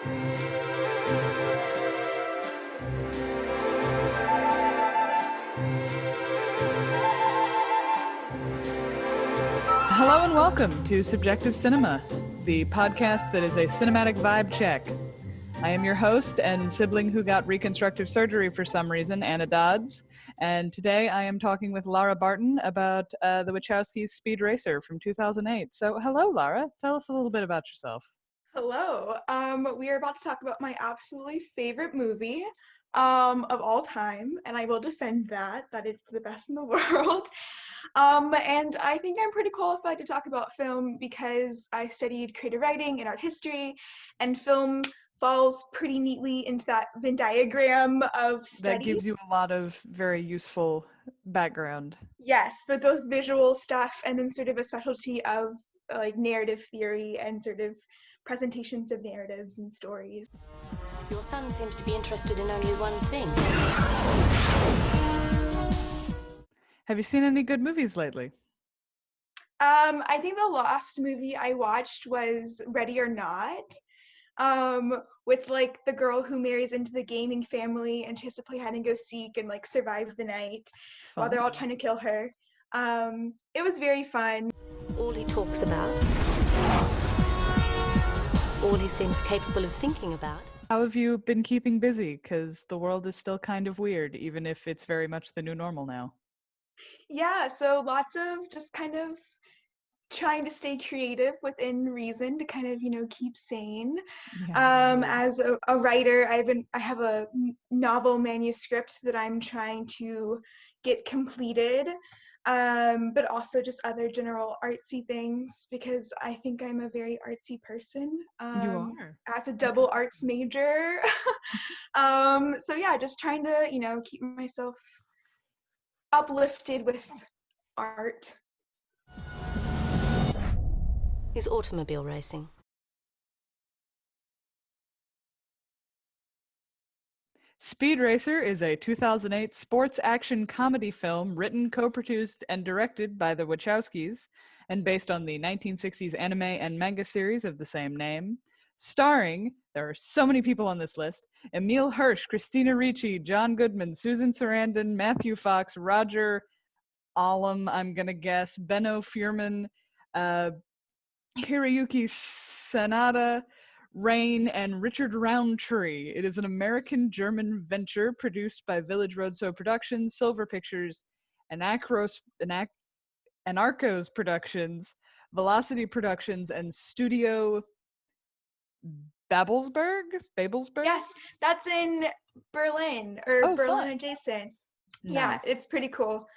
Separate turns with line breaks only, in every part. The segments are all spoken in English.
Hello and welcome to Subjective Cinema, the podcast that is a cinematic vibe check. I am your host and sibling who got reconstructive surgery for some reason, Anna Dodds, and today I am talking with Lara Barton about the Wachowskis' Speed Racer from 2008. So hello, Lara. Tell us a little bit about yourself.
Hello. We are about to talk about my absolutely favorite movie of all time, and I will defend that it's the best in the world. And I think I'm pretty qualified to talk about film because I studied creative writing and art history, and film falls pretty neatly into that Venn diagram of study.
That gives you a lot of very useful background.
Yes, but both visual stuff and then sort of a specialty of like narrative theory and sort of presentations of narratives and stories.
Your son seems to be interested in only one thing.
Have you seen any good movies lately?
I think the last movie I watched was Ready or Not, with like the girl who marries into the gaming family and she has to play hide and go seek and like survive the night while they're all trying to kill her. It was very fun.
All he talks about, all he seems capable of thinking about.
How have you been keeping busy? Because the world is still kind of weird, even if it's very much the new normal now.
Yeah, so lots of just kind of trying to stay creative within reason to kind of, keep sane. As a writer, I have a novel manuscript that I'm trying to get completed, but also just other general artsy things because I think I'm a very artsy person.
You are.
As a double arts major. So yeah, just trying to, keep myself uplifted with art.
Is automobile racing.
Speed Racer is a 2008 sports action comedy film written, co-produced, and directed by the Wachowskis, and based on the 1960s anime and manga series of the same name. Starring, there are so many people on this list, Emile Hirsch, Christina Ricci, John Goodman, Susan Sarandon, Matthew Fox, Roger Allam, I'm gonna guess, Benno Furman, Hiroyuki Sanada, Rain, and Richard Roundtree. It is an American-German venture produced by Village Roadshow Productions, Silver Pictures, Anarchos Productions, Velocity Productions, and Studio Babelsberg?
Yes, that's in Berlin, or Berlin
fun.
adjacent.
Nice.
Yeah, it's pretty cool.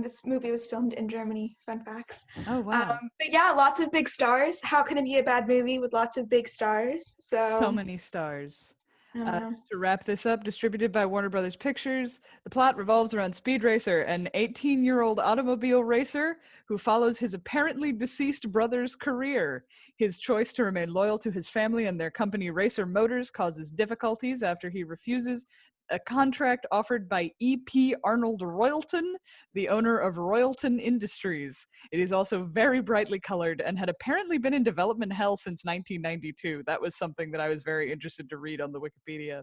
This movie was filmed in Germany, fun facts.
Oh, wow.
But yeah, lots of big stars. How can it be a bad movie with lots of big stars?
So many stars. To wrap this up, distributed by Warner Brothers Pictures, the plot revolves around Speed Racer, an 18-year-old automobile racer who follows his apparently deceased brother's career. His choice to remain loyal to his family and their company Racer Motors causes difficulties after he refuses a contract offered by E.P. Arnold Royalton, the owner of Royalton Industries. It is also very brightly colored and had apparently been in development hell since 1992. That was something that I was very interested to read on the Wikipedia.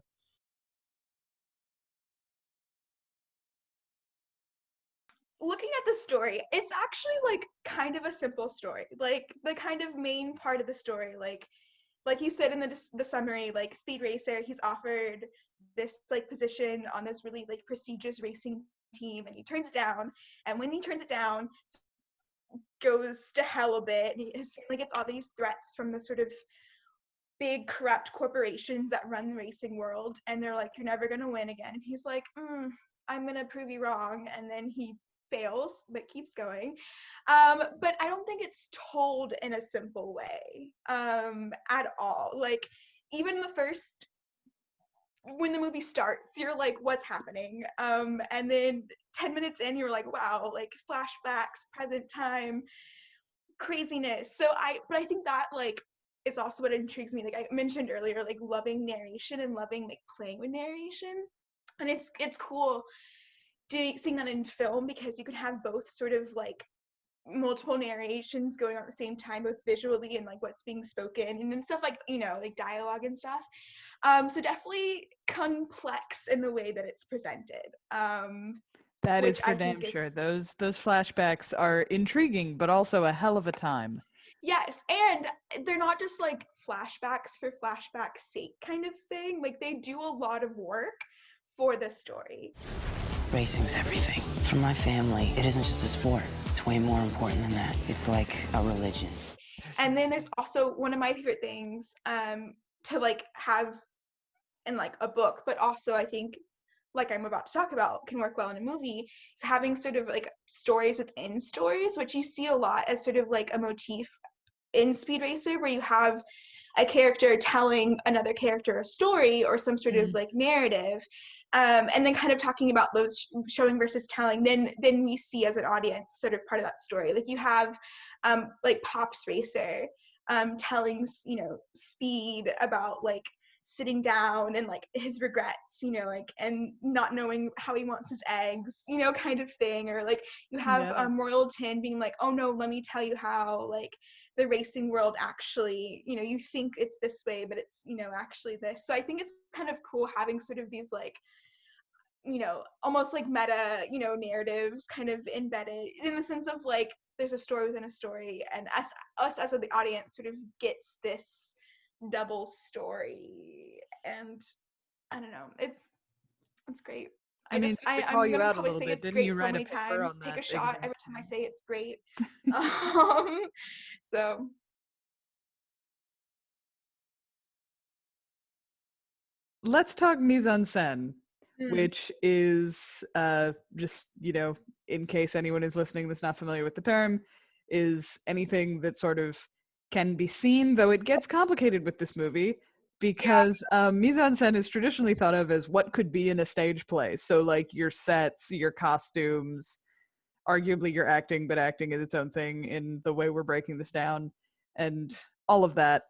Looking at the story, it's actually like kind of a simple story. Like the kind of main part of the story, like you said in the summary, like Speed Racer, he's offered this like position on this really like prestigious racing team, and he turns it down. And when he turns it down, goes to hell a bit. And his family gets all these threats from the sort of big corrupt corporations that run the racing world, and they're like, "You're never gonna win again." And he's like, "I'm gonna prove you wrong," and then he fails but keeps going. But I don't think it's told in a simple way at all. Like even the first, when the movie starts, you're like, what's happening? And then 10 minutes in, you're like, wow, like flashbacks, present time, craziness. But I think that like is also what intrigues me. Like I mentioned earlier, like loving narration and loving like playing with narration. And it's cool seeing that in film because you can have both sort of like multiple narrations going on at the same time, both visually and like what's being spoken and stuff, like, you know, like dialogue and stuff. So definitely complex in the way that it's presented.
That is
Which
for
I
damn
think is,
sure. Those flashbacks are intriguing, but also a hell of a time.
yes, and they're not just like flashbacks for flashback's sake kind of thing. Like, they do a lot of work for the story.
Racing's everything. For my family, it isn't just a sport. It's way more important than that. It's like a religion.
And then there's also one of my favorite things to like have in like a book, but also I think, like I'm about to talk about, can work well in a movie, is having sort of like stories within stories, which you see a lot as sort of like a motif in Speed Racer, where you have a character telling another character a story or some sort of like narrative, and then kind of talking about those showing versus telling. Then we see as an audience sort of part of that story. Like you have like Pop's Racer telling, you know, Speed about like sitting down and like his regrets, you know, like, and not knowing how he wants his eggs, you know, kind of thing. Or like you have Royal Tin being like, oh no, let me tell you how like the racing world actually, you know, you think it's this way, but it's, you know, actually this. So I think it's kind of cool having sort of these like, you know, almost like meta, you know, narratives kind of embedded in the sense of like there's a story within a story, and us as the audience sort of gets this double story. And I don't know, it's great.
I mean, just to call
I'm
you
gonna
out a
probably
little
say
bit,
it's
didn't
great
you
so
write a
many
paper
times.
on
Take
that
a shot
exact
every time I
thing?
say it's great. So
Let's talk mise en scène,
mm,
which is just, you know, in case anyone is listening that's not familiar with the term, is anything that sort of can be seen, though it gets complicated with this movie
yeah,
because mise en scène is traditionally thought of as what could be in a stage play. So, like your sets, your costumes, arguably your acting, but acting is its own thing in the way we're breaking this down, and all of that.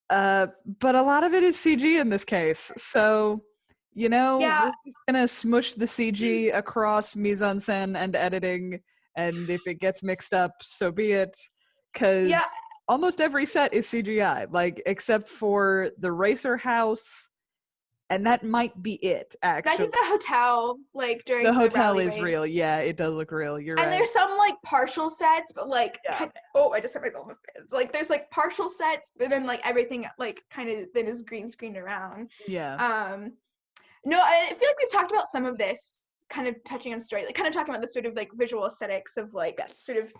But a lot of it is CG in this case. So, you know,
yeah,
we're just gonna smush the CG across mise en scène and editing, and if it gets mixed up, so be it.
yeah.
Because almost every set is CGI, like except for the racer house, and that might be it,
I
actually.
think the hotel, like
The
during the
hotel
rally
is real.
race,
Yeah, it does look real. You're
and
right.
there's some like partial sets, but like
Yeah.
oh, I just hit myself in the face. Like there's like partial sets, but then like everything like kind of then is green screened around.
Yeah.
No, I feel like we've talked about some of this, kind of touching on story, like kind of talking about the sort of like visual aesthetics of like sort of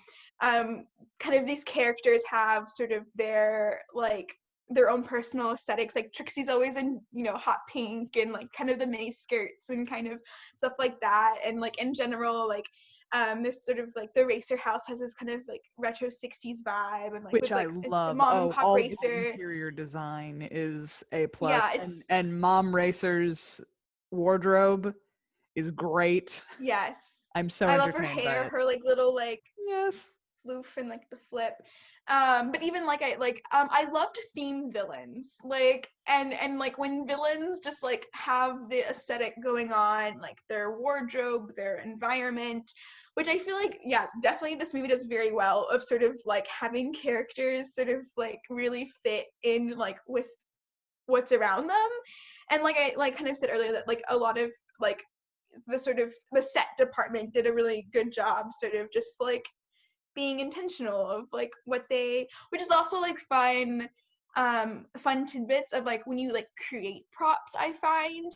Yes.
kind of these characters have sort of their like their own personal aesthetics. Like Trixie's always in, you know, hot pink and like kind of the mini skirts and kind of stuff like that. And like in general, like this sort of like the racer house has this kind of like retro 60s vibe, and like
Which
with
I
like the
love.
mom and
Oh,
pop
all the
racer.
interior design is A
Yeah,
plus, and
it's
Mom Racer's wardrobe is great.
yes.
I'm so
I love her
entertained by
hair,
it.
her like little like
Yes.
floof and like the flip. But even like I loved theme villains. Like and like when villains just like have the aesthetic going on, like their wardrobe, their environment, which I feel like, yeah, definitely this movie does very well of sort of like having characters sort of like really fit in like with what's around them. And like I like kind of said earlier that like a lot of like the sort of the set department did a really good job sort of just like being intentional of like what they, which is also like fun tidbits of like when you like create props. I find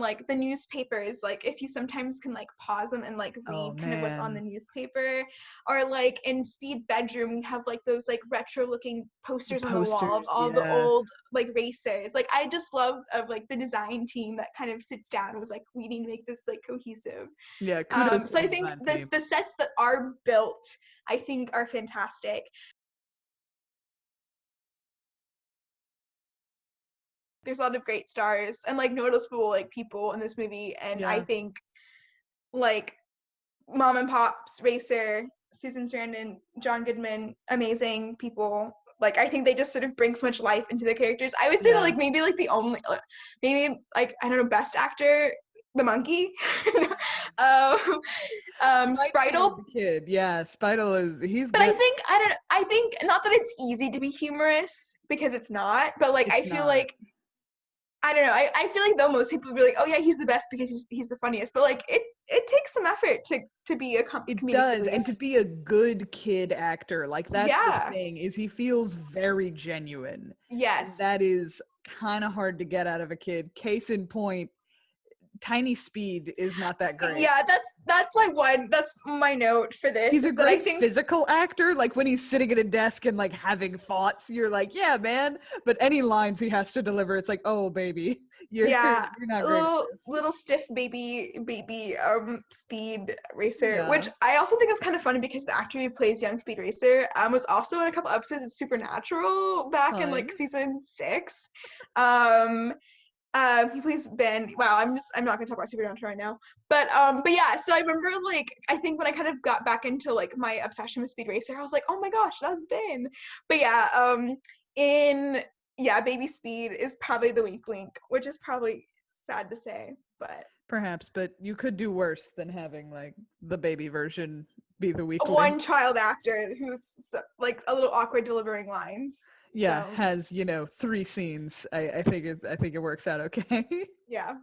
like the newspapers, like if you sometimes can like pause them and like
Oh
read kind of what's on the
man.
newspaper, or like in Speed's bedroom we have like those like retro looking
The
posters on the wall of
posters,
all the
yeah.
old like racers. Like I just love of like the design team that kind of sits down and was like, we need to make this like cohesive.
Yeah, kudos to
So
the
I think
design team.
the sets that are built, I think, are fantastic. There's a lot of great stars and like noticeable like people in this movie, and I
Yeah.
think like Mom and Pop's Racer, Susan Sarandon, John Goodman, amazing people. Like I think they just sort of bring so much life into their characters. I would say that
Yeah.
like maybe like the only maybe like I don't know, best actor the monkey. um, Spritle.
The kid, yeah, Spitle he's
But
good.
I think not that it's easy to be humorous, because it's not, but like I
It's
feel
not.
like, I don't know, I feel like though most people would be like, oh yeah, he's the best because he's the funniest, but like it takes some effort to be a
It
comedic
does,
relief.
and to be a good kid actor, like that's the
Yeah.
thing, is he feels very genuine. And
Yes.
that is kind of hard to get out of a kid. Case in point, Tiny Speed is not that great.
Yeah, that's my note for this.
He's a
Is that I
great
think
physical actor. Like when he's sitting at a desk and like having thoughts, you're like, yeah, man. But any lines he has to deliver, it's like, oh, baby, you're
yeah,
not
a
great at this.
little stiff baby Speed Racer,
Yeah.
which I also think is kind of funny because the actor who plays young Speed Racer was also in a couple episodes of Supernatural back in like
Fun.
season 6. He plays Ben. Wow, I'm not gonna talk about Supernatural right now. But yeah, so I remember like I think when I kind of got back into like my obsession with Speed Racer, I was like, oh my gosh, that's Ben. But yeah, in yeah, Baby Speed is probably the weak link, which is probably sad to say, but
Perhaps, but you could do worse than having like the baby version be the weak link.
one child actor who's like a little awkward delivering lines.
Yeah,
So
has 3 scenes. I think it works out okay.
yeah.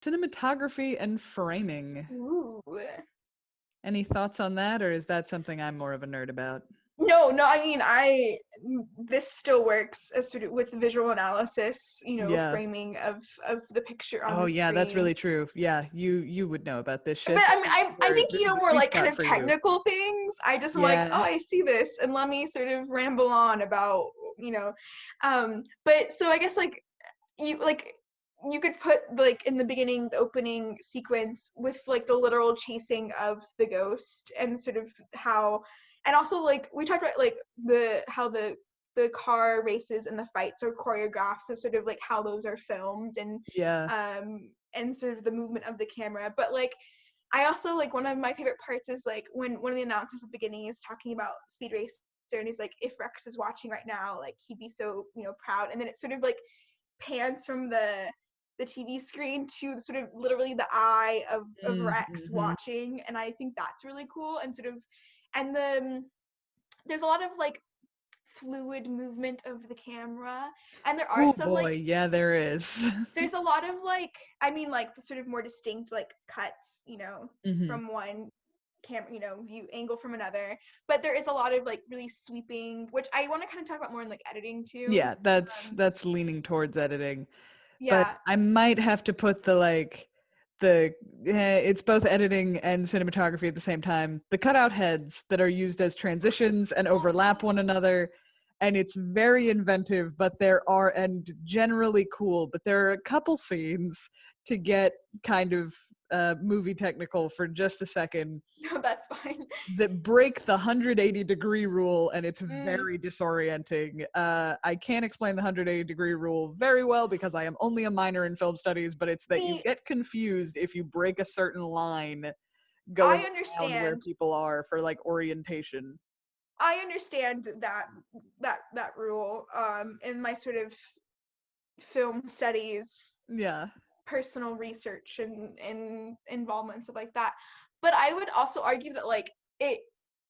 Cinematography and framing.
Ooh.
Any thoughts on that, or is that something I'm more of a nerd about?
No, I mean, this still works as sort of with visual analysis,
Yeah.
framing of the picture on
Oh
the
yeah, that's really
screen.
true. Yeah, you would know about this
But
shit.
I mean, I think,
This is the
more
sweet
like kind
spot
of
for you.
technical things. I just am like, oh,
Yeah.
I see this, and let me sort of ramble on about, but so I guess you like you could put like in the beginning the opening sequence with like the literal chasing of the ghost and sort of how, and also like we talked about like how the car races and the fights are choreographed, so sort of like how those are filmed
Yeah.
and sort of the movement of the camera. But like I also like one of my favorite parts is like when one of the announcers at the beginning is talking about Speed Racer, and he's like, if Rex is watching right now, like he'd be so proud, and then it's sort of like pans from the TV screen to sort of literally the eye of Rex
Mm-hmm.
watching, and I think that's really cool. And sort of, and there's a lot of like fluid movement of the camera, and there are
Oh
some
boy,
like
yeah, there is.
there's a lot of like, I mean, like the sort of more distinct like cuts,
Mm-hmm.
from one camera, view angle from another, but there is a lot of like really sweeping, which I want to kind of talk about more in like editing too.
Yeah, that's leaning towards editing. But
Yeah.
I might have to put it's both editing and cinematography at the same time. The cutout heads that are used as transitions and overlap one another, and it's very inventive, but and generally cool, but there are a couple scenes to get kind of movie technical for just a second
No, that's fine.
that break the 180-degree rule, and it's
Mm.
very disorienting. I can't explain the 180-degree rule very well because I am only a minor in film studies, but it's that you
See,
get confused if you break a certain line
I
going around where
understand.
people are for like orientation.
I understand that rule. In my sort of film studies,
Yeah.
personal research and involvement, stuff like that. But I would also argue that like it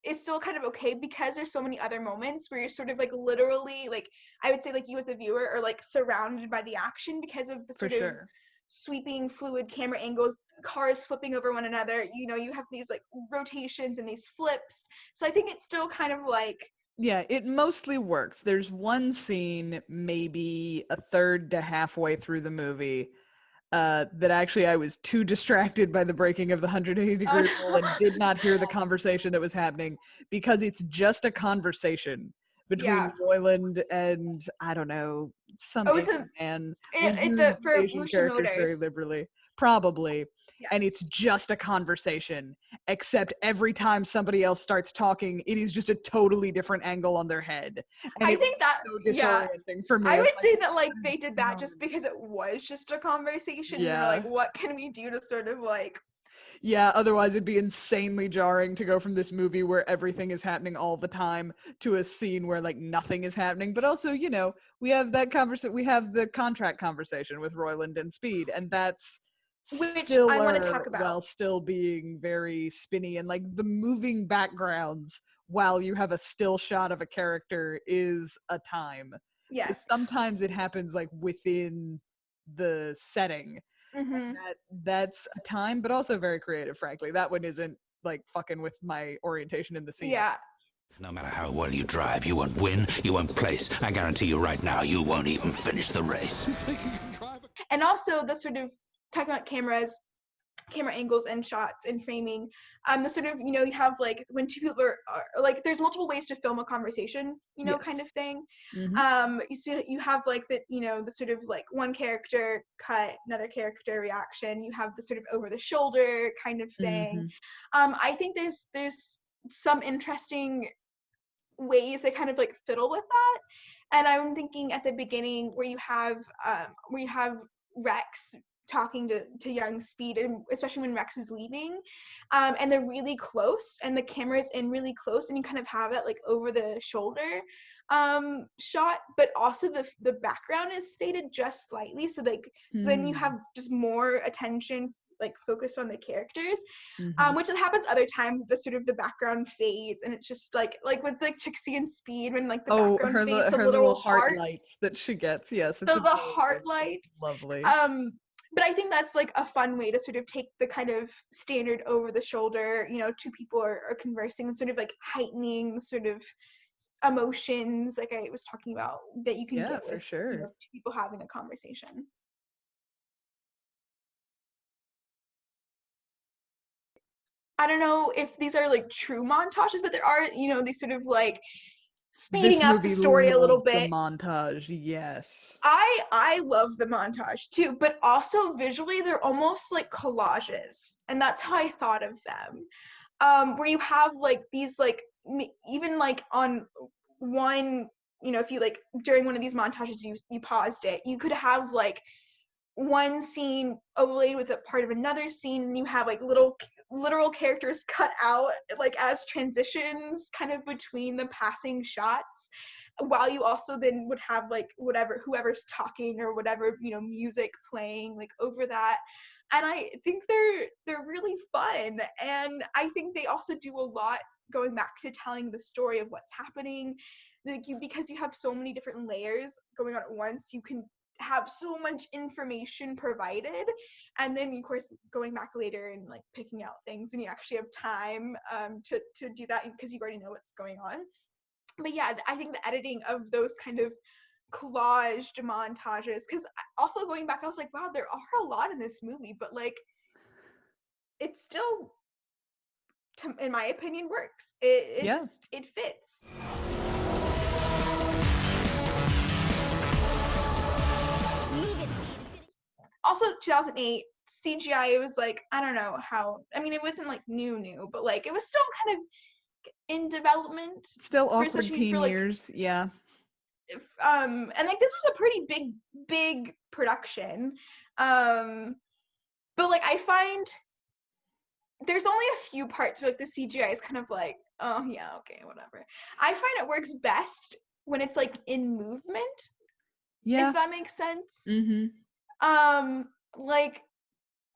is still kind of okay because there's so many other moments where you're sort of like literally like, I would say like you as the viewer are like surrounded by the action because of the
For
sort of
sure.
sweeping fluid camera angles, cars flipping over one another, you have these like rotations and these flips, so I think it's still kind of like,
Yeah, it mostly works. There's one scene, maybe a third to halfway through the movie, that actually I was too distracted by the breaking of the 180-degree rule
oh
and did not hear the conversation that was happening because it's just a conversation between
yeah.
Royland and, I don't know, some
Oh, it's
Asian man. We
the
use
for
Asian
Lucian
characters very
Motors.
liberally, probably. And it's
Yes.
just a conversation, except every time somebody else starts talking, it is just a totally different angle on their head. And
I
it
think
was
that,
so
yeah,
disorienting for me.
I
I was
would
like,
say that like they did that
no.
just because it was just a conversation. And they were
Yeah.
like, what can we do to sort of like
Yeah, otherwise it'd be insanely jarring to go from this movie where everything is happening all the time to a scene where like nothing is happening. But also, you know, we have that conversation, we have the contract conversation with Roiland and Speed, and that's
Which I want to
stiller
talk about.
while still being very spinny, and like the moving backgrounds while you have a still shot of a character is a time. Because
Yes.
sometimes it happens like within the setting.
Mm-hmm.
That's a time, but also very creative, frankly. That one isn't like fucking with my orientation in the scene.
Yeah.
No matter how well you drive, you won't win, you won't place. I guarantee you right now, you won't even finish the race.
And also the sort of talking about cameras, camera angles and shots and framing, the sort of, you know, you have like when two people are like, there's multiple ways to film a conversation, you know,
Yes.
kind of thing.
Mhm.
You have like the, you know, the sort of like one character cut, another character reaction. You have the sort of over the shoulder kind of thing. I think there's some interesting ways they kind of like fiddle with that. And I'm thinking at the beginning where you have Rex talking to young Speed, and especially when Rex is leaving, and they're really close and the camera's in really close, and you kind of have that like over the shoulder shot, but also the background is faded just slightly, so like so then you have just more attention like focused on the characters, which happens other times. The sort of the background fades, and it's just like with like Trixie and Speed, when like the background fades, the
her
literal
little heart
hearts,
lights that she gets. Yes, it's
the
adorable.
heart lights.
Lovely.
But I think that's like a fun way to sort of take the kind of standard over the shoulder, you know, two people are conversing, and sort of like heightening sort of emotions, like I was talking about, that you can get with
sure.
you know, two people having a conversation. I don't know if these are like true montages, but there are, you know, these sort of like speeding up the story a little bit.
The montage, yes.
I love the montage too, but also visually they're almost like collages, and that's how I thought of them. Where you have like these like even like on one, you know, if you like during one of these montages you paused it, you could have like one scene overlaid with a part of another scene, and you have like literal characters cut out like as transitions kind of between the passing shots, while you also then would have like whoever's talking or whatever, you know, music playing like over that. And I think they're really fun, and I think they also do a lot going back to telling the story of what's happening, like because you have so many different layers going on at once, you can have so much information provided, and then of course going back later and like picking out things when you actually have time to do that, because you already know what's going on. But yeah, I think the editing of those kind of collaged montages, because also going back I was like, wow, there are a lot in this movie, but like it still, in my opinion, works. It just it fits. Also 2008 CGI, it was like, I don't know how, I mean, it wasn't like new, but like it was still kind of in development,
Still awkward
especially
teen
for like
years, yeah.
And like this was a pretty big production, but like I find there's only a few parts where like the CGI is kind of like, oh yeah, okay, whatever. I find it works best when it's like in movement, if that makes sense. Like,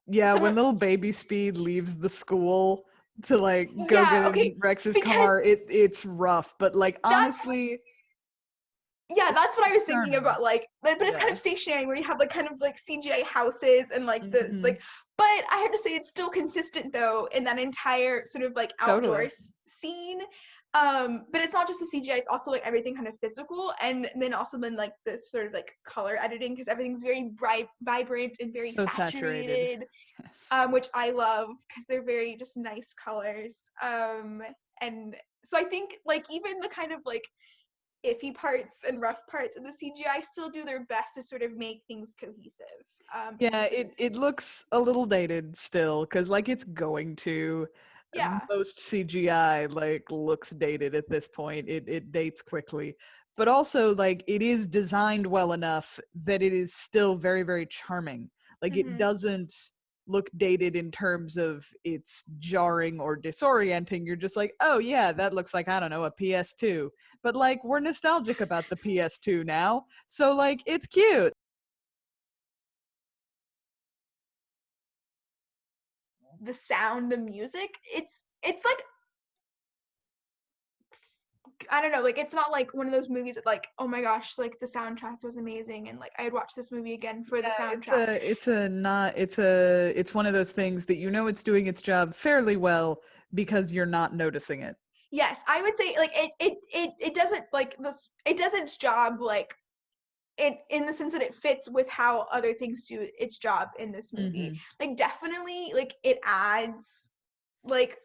yeah, when little baby Speed leaves the school to like go get in Rex's car, it's rough, but like honestly,
that's what I was thinking about, like, but it's kind of stationary, where you have like kind of like CGI houses and like the like, but I have to say it's still consistent though in that entire sort of like outdoor scene. But it's not just the CGI, it's also like everything kind of physical, and then also like the sort of like color editing, because everything's very bright, vibrant, and very saturated.
Yes.
Which I love, because they're very just nice colors. And so I think like even the kind of like iffy parts and rough parts of the CGI still do their best to sort of make things cohesive.
Yeah, it looks a little dated still, because like it's going to.
Yeah.
Most CGI like looks dated at this point. It dates quickly. But also like it is designed well enough that it is still very, very charming. Like it doesn't look dated in terms of it's jarring or disorienting. You're just like, oh yeah, that looks like, I don't know, a PS2. But like, we're nostalgic about the PS2 now, so like, it's cute.
The sound, the music, it's like, I don't know, like, it's not like one of those movies that like, oh my gosh, like the soundtrack was amazing and like I'd watch this movie again for the soundtrack.
It's one of those things that you know it's doing its job fairly well because you're not noticing it.
Yes, I would say like it doesn't like this, it does its job like it in the sense that it fits with how other things do its job in this movie. Like definitely like it adds like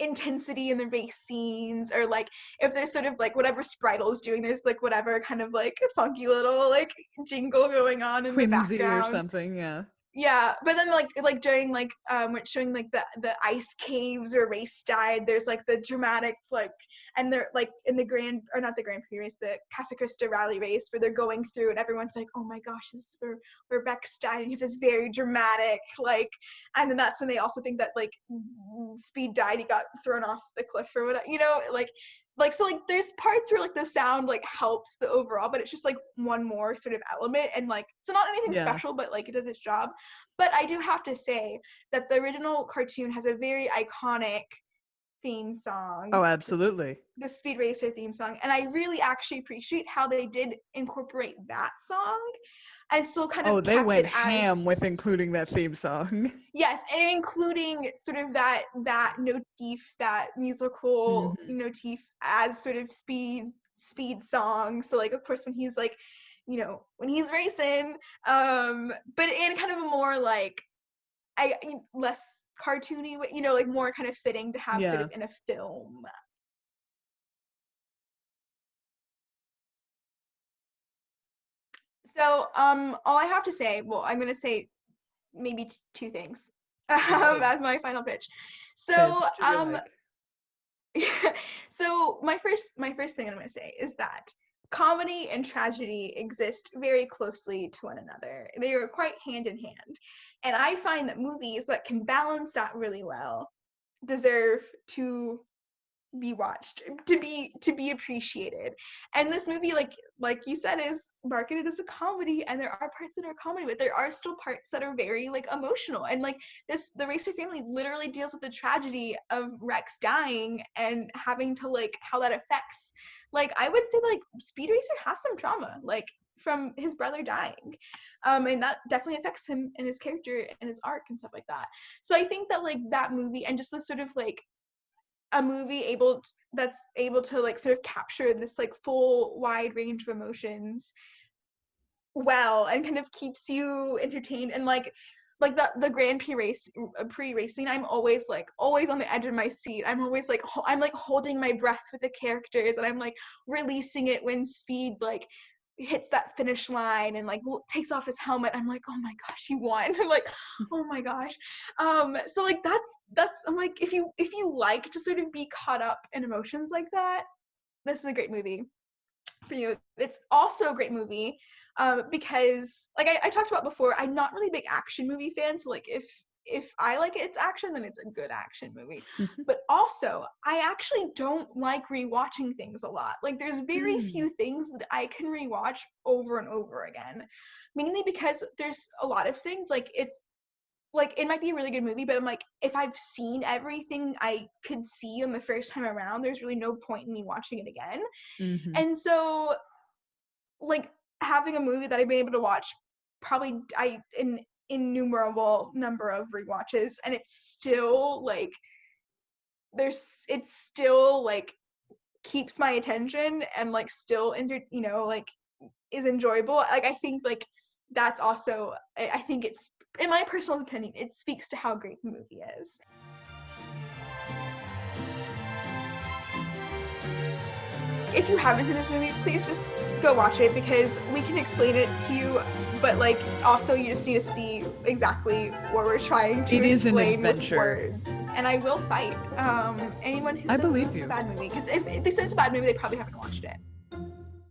intensity in the race scenes, or like if there's sort of like whatever Spritle is doing, there's like whatever kind of like funky little like jingle going on in the
Whimsy or
background.
something, yeah.
Yeah, but then like during like when it's showing like the ice caves where Race died, there's like the dramatic like, and they're like in the Grand, or not the Grand Prix race, the Casa Crista rally race where they're going through and everyone's like, oh my gosh, this is where Rex died, and you have this very dramatic like, and then that's when they also think that like Speed died, he got thrown off the cliff or whatever, you know, like so like there's parts where like the sound like helps the overall, but it's just like one more sort of element, and like it's not anything special, but like it does its job. But I do have to say that the original cartoon has a very iconic theme song.
Oh, absolutely.
The Speed Racer theme song, and I really actually appreciate how they did incorporate that song and still kind of
they went
it
ham
as,
with including that theme song.
yes, and including sort of that motif, that musical motif as sort of speed song. So like of course when he's like, you know, when he's racing, but in kind of a more like less cartoony way, you know, like more kind of fitting to have sort of in a film. So all I have to say, well, I'm gonna say maybe two things as my final pitch. So so my first thing I'm gonna say is that comedy and tragedy exist very closely to one another. They are quite hand in hand, and I find that movies that can balance that really well deserve to be watched, to be appreciated. And this movie, like you said, is marketed as a comedy, and there are parts that are comedy, but there are still parts that are very like emotional. And like the Racer family literally deals with the tragedy of Rex dying and having to like how that affects, like I would say like Speed Racer has some trauma, like from his brother dying, and that definitely affects him and his character and his arc and stuff like that. So I think that like that movie, and just the sort of like a movie that's able to like sort of capture this like full wide range of emotions well, and kind of keeps you entertained. And like the Grand Prix racing, I'm always on the edge of my seat. I'm always like I'm like holding my breath with the characters, and I'm like releasing it when Speed like hits that finish line and like takes off his helmet. I'm like, oh my gosh, he won. I'm like, oh my gosh. So like that's I'm like, if you like to sort of be caught up in emotions like that, this is a great movie for you. It's also a great movie because like I talked about before, I'm not really a big action movie fan, so like if I like it's action, then it's a good action movie. But also, I actually don't like rewatching things a lot. Like there's very few things that I can rewatch over and over again. Mainly because there's a lot of things, like it's like it might be a really good movie, but I'm like, if I've seen everything I could see on the first time around, there's really no point in me watching it again. And so like having a movie that I've been able to watch probably in innumerable number of rewatches, and it's still like it's still like keeps my attention and like still like is enjoyable. Like I think like that's also, I think it's, in my personal opinion, it speaks to how great the movie is. If you haven't seen this movie, please just go watch it, because we can explain it to you, but like also you just need to see exactly what we're trying to explain with words. And I will fight anyone who says it's a bad movie, because if they said it's a bad movie, they probably haven't watched it.